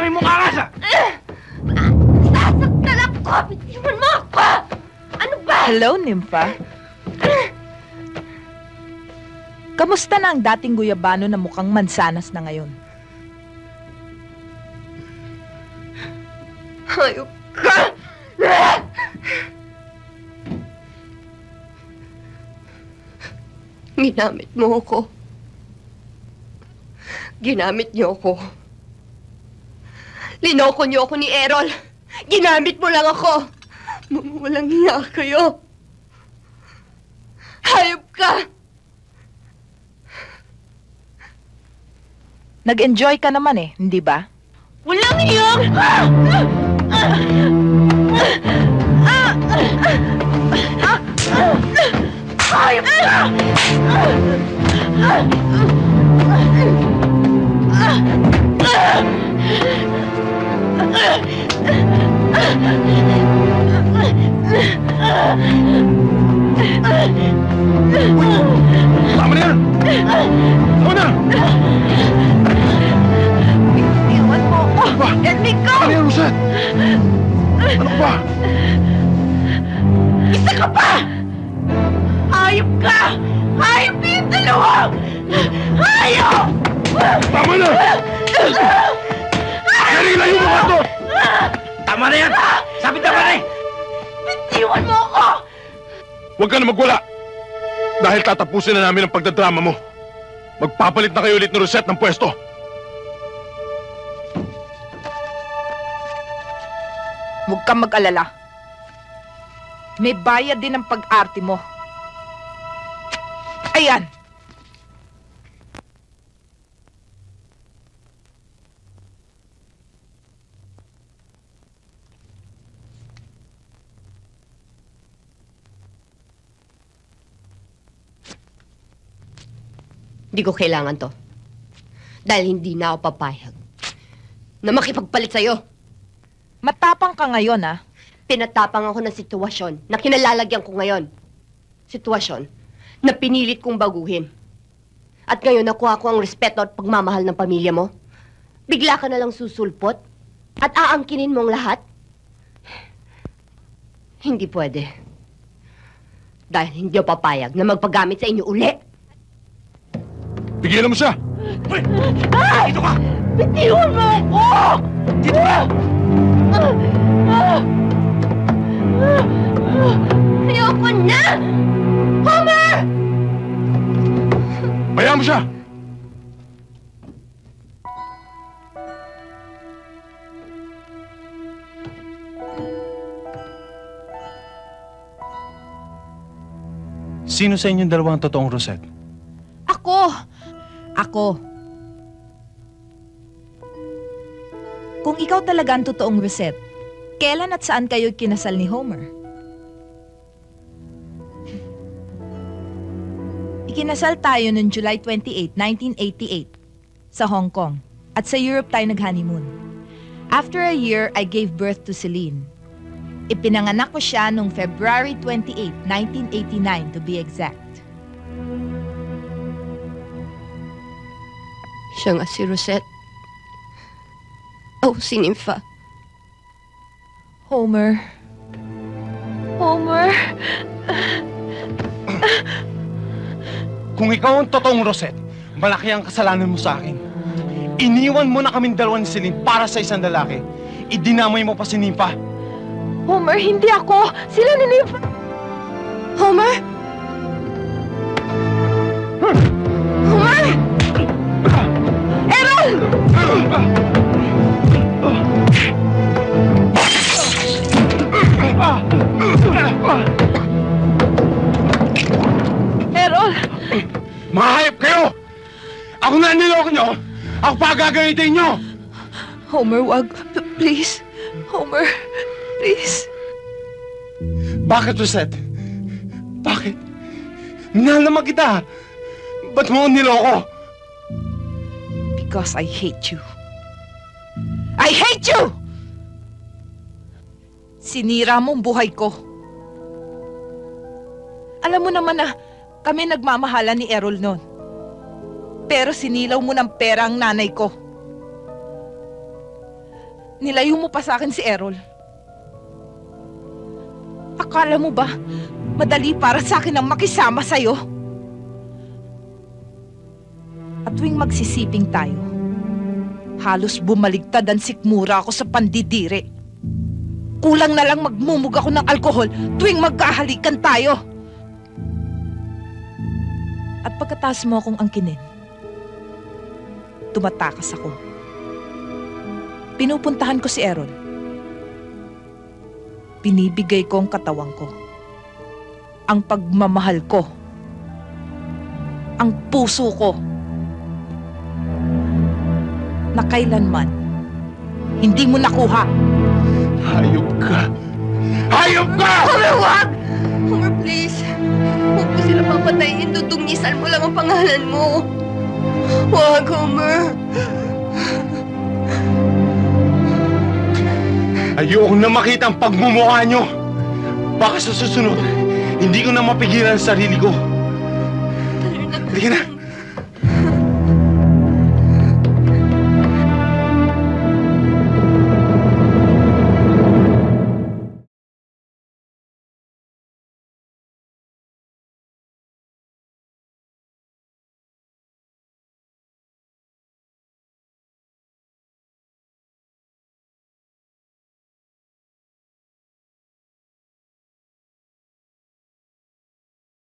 Dami mong angas, ah! Sasaktan ako! Bitiwan mo ako! Ano ba? Hello, Nympha. Kamusta na ang dating guyabano na mukhang mansanas na ngayon? Hayop ka! Ginamit mo ako. Ginamit niyo ako. Linoko niyo ako ni Errol. Ginamit mo lang ako. Walang hiya kayo. Hayop ka! Nag-enjoy ka naman eh, hindi ba? Walang hiya! Hayop ka! Tama na yan! Tama na! Iwan mo ako! Ba? Enrico! Ano yan, Rosette? Ano ba? Isa ka pa! Hayop ka! Hayop yung dalawa! Hayop! Tama na! Nalilayo mo ka to! Tama na yan! Sabi tama na eh! Bitiwan mo ako! Huwag ka na magwala! Dahil tatapusin na namin ang pagdadrama mo. Magpapalit na kayo ulit ni Rosette ng pwesto. Huwag kang mag-alala. May bayad din ang pag-arte mo. Ayan! Hindi ko kailangan to. Dahil hindi na ako papayag na makipagpalit sa'yo. Matapang ka ngayon, ah. Pinatapang ako ng sitwasyon na kinalalagyan ko ngayon. Sitwasyon na pinilit kong baguhin. At ngayon nakuha ko ang respeto at pagmamahal ng pamilya mo. Bigla ka na lang susulpot at aangkinin mo ang lahat. Hindi pwede. Dahil hindi ako papayag na magpagamit sa inyo uli. Pigilan mo siya! Hoy! Dito ka! Bitiwan mo ako! Dito ka! Ayoko na! Homer! Bayaan mo siya! Sino sa inyong dalawang totoong Rosette? Ako! Ako. Kung ikaw talaga ang totoong Rosette, kailan at saan kayo kinasal ni Homer? Ikinasal tayo noong July 28, 1988 sa Hong Kong at sa Europe tayo nag-honeymoon. After a year, I gave birth to Celine. Ipinanganak ko siya noong February 28, 1989 to be exact. Siya nga si Rosette. Oh, si Nympha. Homer. Homer. Kung ikaw ang totoong Rosette, malaki ang kasalanan mo sa akin. Iniwan mo na kaming dalawa ni Celine para sa isang lalaki. Idinamay mo pa si Nympha. Homer, hindi ako. Sila ni Nympha. Homer? Homer! Errol! Errol! Mga hayop kayo! Ako na ang niloko nyo! Ako pa gagamitin nyo! Homer, wag. Please. Homer, please. Bakit, Rosette? Bakit? Minahal naman kita. Ba't mo ako niloko? Because I hate you. I hate you! Sinira mo ang buhay ko. Alam mo naman na kami nagmamahalan ni Errol noon. Pero sinilaw mo ng pera ang nanay ko. Nilayo mo pa sa akin si Errol. Akala mo ba, madali para sa akin ang makisama sa'yo? At tuwing magsisiping tayo, halos bumaligtad ang sikmura ako sa pandidiri. Kulang na lang magmumug ako ng alkohol tuwing magkahalikan tayo. At pagkatapos mo akong angkinin, tumatakas ako. Pinupuntahan ko si Errol. Binibigay ko ang katawan ko. Ang pagmamahal ko. Ang puso ko. Na kailanman, hindi mo nakuha. Hayop ka! Hayop ka! Homer, wag! Homer, please. Huwag mo sila papatayin. Dudungisan mo lang ang pangalan mo. Wag, Homer. Ayoko na makita ang pagmumukha nyo. Baka sa susunod, hindi ko na mapigilan ang sarili ko. Talo na. Halika na.